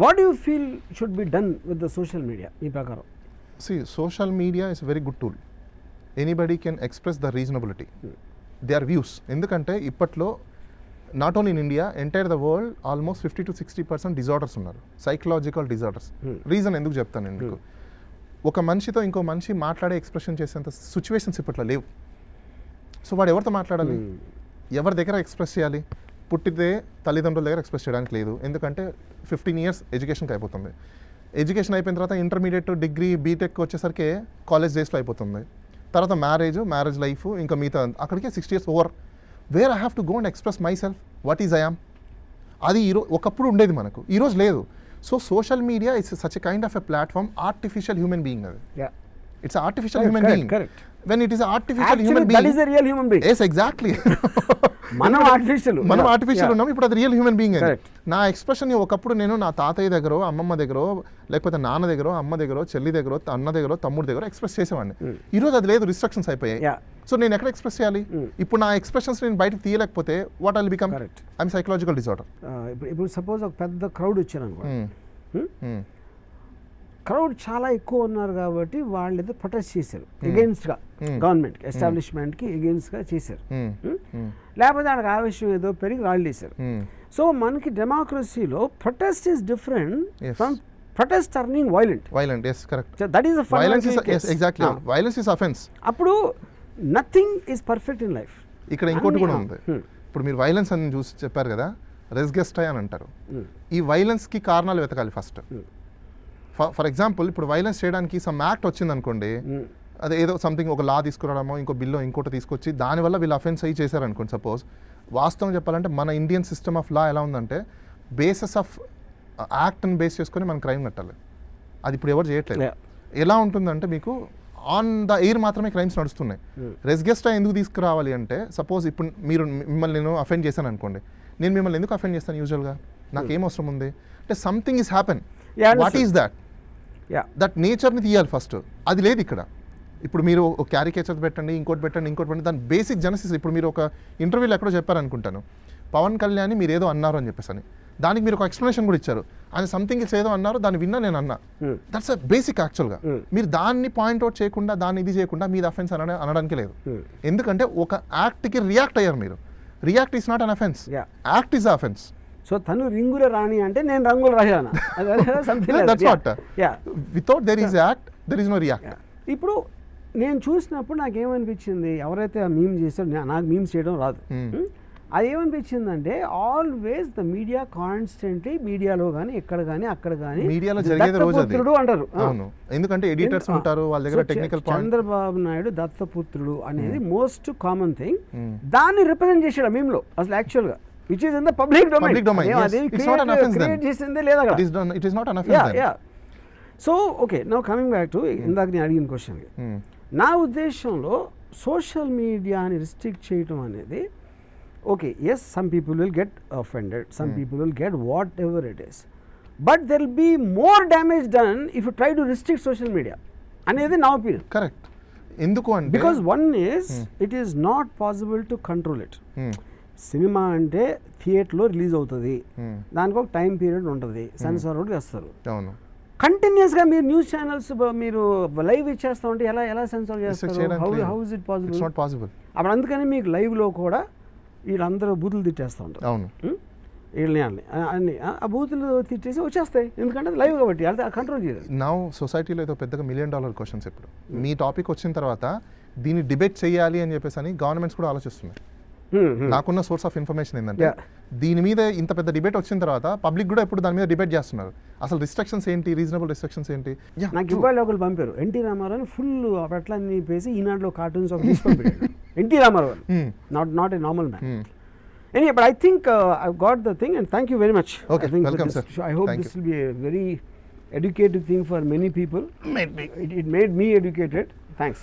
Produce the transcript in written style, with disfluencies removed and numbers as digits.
What you feel should be done with the social media మీ ప్రకారం? See, social media is a very good tool. Anybody can express the reasonability, their views. ఎందుకంటే ఇప్పట్లో not only in India, entire the world almost 50 to 60% disorders ఉన్నారు, psychological disorders. Reason ఎందుకు చెప్తాను నేను మీకు. ఒక మనిషితో ఇంకో మనిషి మాట్లాడే ఎక్స్ప్రెషన్ చేసేంత సిచ్యువేషన్స్ ఇప్పట్లో లేవు. సో వాడు ఎవరితో మాట్లాడాలి, ఎవరి దగ్గర ఎక్స్ప్రెస్ చేయాలి? పుట్టితే తల్లిదండ్రుల దగ్గర ఎక్స్ప్రెస్ చేయడానికి లేదు, ఎందుకంటే 15 years ఎడ్యుకేషన్కి అయిపోతుంది. ఎడ్యుకేషన్ అయిపోయిన తర్వాత ఇంటర్మీడియట్, డిగ్రీ, బీటెక్ వచ్చేసరికి కాలేజ్ డేస్లో అయిపోతుంది. తర్వాత మ్యారేజ్ లైఫ్, ఇంకా మిగతా అక్కడికే 6 years over. Where I have to go and express myself, what is I am. అది ఒకప్పుడు ఉండేది, మనకు ఈరోజు లేదు. So social media it's such a kind of a platform, artificial human being. అది it's artificial human being. When it is an artificial human being, that is a real human being. Yes, exactly. మనం artificial ఉన్నాం, ఇప్పుడు అది real human being. నా expression ఒకప్పుడు నేను నా తాతయ్య దగ్గర, అమ్మమ్మ దగ్గర, లేకపోతే నాన్న దగ్గర, అమ్మ దగ్గర, చెల్లి దగ్గర, అన్న దగ్గర, తమ్ముడు దగ్గర ఎక్స్ప్రెస్ చేసేవాడిని. ఈ రోజు అది లేదు, రిస్ట్రిక్షన్స్ అయిపోయాయి. సో నేను ఎక్కడ ఎక్స్ప్రెస్ చేయాలి? ఇప్పుడు నా ఎక్స్ప్రెషన్స్ నేను బయటకు తీయలేకపోతే what I'll become? I'm psychological disorder. ఇప్పుడు సపోజ్ ఒక పెద్ద క్రౌడ్ వచ్చారు అనుకో, క్రౌడ్ చాలా ఎక్కువ ఉన్నారు కాబట్టి వాళ్ళు ఏదో ప్రొటెస్ట్ చేశారు ఎగెయిన్స్ట్గా, గవర్నమెంట్కి, ఎస్టాబ్లిష్మెంట్కి ఎగెయిన్స్ట్గా చేశారు. లేకపోతే వాళ్ళకి ఆవేశం ఏదో పెరిగి రాళ్ళు వేశారు. సో మనకి డెమోక్రసీలో protest is different from protest turning violent. Yes, correct. That is exactly violence is offence. అప్పుడు nothing is perfect in life. ఇక్కడ ఇంకోటి కూడా ఉంది. ఇప్పుడు మీరు వైలెన్స్ అని చూసి చెప్పారు కదా, రెస్గెస్టై అని అంటారు. ఈ వైలెన్స్కి కారణాలు వెతకాలి ఫస్ట్. ఫర్ ఎగ్జాంపుల్, ఇప్పుడు వైలెన్స్ చేయడానికి సమ్ యాక్ట్ వచ్చింది అనుకోండి, అదే ఏదో సంథింగ్ ఒక లా తీసుకురావడమో, ఇంకో బిల్లో ఇంకోటి తీసుకొచ్చి దానివల్ల వీళ్ళు అఫెన్స్ అయ్యి చేశారనుకోండి. సపోజ్ వాస్తవం చెప్పాలంటే మన ఇండియన్ సిస్టమ్ ఆఫ్ లా ఎలా ఉందంటే, బేసెస్ ఆఫ్ యాక్ట్ని బేస్ చేసుకొని మనం క్రైమ్ కట్టాలి. అది ఇప్పుడు ఎవరు చేయట్లేదు. ఎలా ఉంటుందంటే, మీకు ఆన్ ద ఎయిర్ మాత్రమే క్రైమ్స్ నడుస్తున్నాయి. రెస్గెస్టా ఎందుకు తీసుకురావాలి అంటే, సపోజ్ ఇప్పుడు మిమ్మల్ని నేను అఫెండ్ చేశాను అనుకోండి, నేను మిమ్మల్ని ఎందుకు అఫెండ్ చేస్తాను యూజువల్గా? నాకేం అవసరం ఉంది అంటే, something is happen. What is that? That నేచర్ని తీయాలి ఫస్ట్. అది లేదు ఇక్కడ. ఇప్పుడు మీరు ఒక క్యారికేచర్ పెట్టండి, ఇంకోటి పెట్టండి, దాని బేసిక్ జెనసిస్. ఇప్పుడు మీరు ఒక ఇంటర్వ్యూలో ఎక్కడో చెప్పారనుకుంటాను, పవన్ కళ్యాణ్ మీరు ఏదో అన్నారు అని చెప్పేసి, దానికి మీరు ఒక ఎక్స్ప్లెనేషన్ కూడా ఇచ్చారు. ఆయన సంథింగ్ ఏదో అన్నారు, దాన్ని విన్నా నేను అన్నా. That's a basic. యాక్చువల్గా మీరు దాన్ని పాయింట్అవుట్ చేయకుండా, దాన్ని ఇది చేయకుండా మీరు అఫెన్స్ అనడానికి లేదు. ఎందుకంటే ఒక యాక్ట్కి రియాక్ట్ అయ్యారు మీరు. React is not an offence, act is offence. So తను రింగుల రాణి అంటే నేను రంగులు రాయాను. Without there is act, there is no react. ఇప్పుడు నేను చూసినప్పుడు నాకేమనిపించింది, ఎవరైతే ఆ మీమ్ చేస్తారో, నాకు మీమ్స్ చేయడం రాదు, అది ఏమనిపించిందంటే, ఆల్వేస్ ద మీడియా కాన్స్టెంట్లీ, మీడియాలో కానీ ఎక్కడ కానీ అక్కడ కానీ మీడియాలో జరిగేది రోజు అంటారు. ఎందుకంటే ఎడిటర్స్ ఉంటారు వాళ్ళ దగ్గర, టెక్నికల్. చంద్రబాబు నాయుడు దత్తపుత్రుడు అనేది మోస్ట్ కామన్ థింగ్. దాన్ని రిప్రజెంట్ చేశాడు ఆ మీమ్ లో అసలు యాక్చువల్గా, which is in the public domain. It's not an offense then. It is not an offense then. So, okay, now coming back to ఇందాక నేను అడిగిన క్వశ్చన్, నా ఉద్దేశంలో సోషల్ మీడియాని రిస్ట్రిక్ట్ చేయటం అనేది, okay, yes, some people will get offended, some people will get whatever it is, but there will be more damage done if you try to restrict social media అనేది నా opinion. Correct. ఎందుకు అంటే, because one is it is not possible to control it. Cinema అంటే థియేటర్లో release అవుతుంది, దానికి ఒక time period ఉంటుంది, సెన్సార్ ఒకటి వేస్తారు. కంటిన్యూస్గా మీరు న్యూస్ ఛానల్స్ మీరు లైవ్ ఇచ్చేస్తా ఉంటే ఎలా సెన్సార్ చేస్తారు? How is it possible? అప్పుడు అందుకని మీకు లైవ్లో కూడా వీళ్ళందరూ బూతులు తిట్టేస్తూ ఉంటారు. వీళ్ళని అన్ని ఆ బూతులు తిట్టేసి వచ్చేస్తాయి, ఎందుకంటే అది లైవ్ కాబట్టి అది కంట్రోల్ చేయలేదు. నా సొసైటీలో ఏదో పెద్దగా $1 million క్వశ్చన్స్. ఇప్పుడు మీ టాపిక్ వచ్చిన తర్వాత దీన్ని డిబేట్ చేయాలి అని చెప్పేసి అని గవర్నమెంట్స్ కూడా ఆలోచిస్తున్నాయి. నాకున్న సోర్స్ ఆఫ్ ఇన్ఫర్మేషన్ ఏంటంటే, దీని మీద ఇంత పెద్ద డిబేట్ వచ్చిన తర్వాత పబ్లిక్ కూడా ఇప్పుడు దాని మీద డిబేట్ చేస్తున్నారు. అసలు రిస్ట్రిక్షన్స్ ఏంటి, రీజనబుల్ రిస్ట్రిక్షన్స్ ఏంటి? నాకు ఇవాళ ఒకరు పంపారు, ఎన్టీ రామారావు ఫుల్ అట్లన్నీ పేసి ఈనాడులో కార్టూన్స్ ఒక తీసుకొని NT Rama Rao, not a normal man. Anyway, but I think I've got the thing, and thank you very much. Okay, welcome, sir. I hope this will be a very educative thing for many people. It made me educated. Thanks.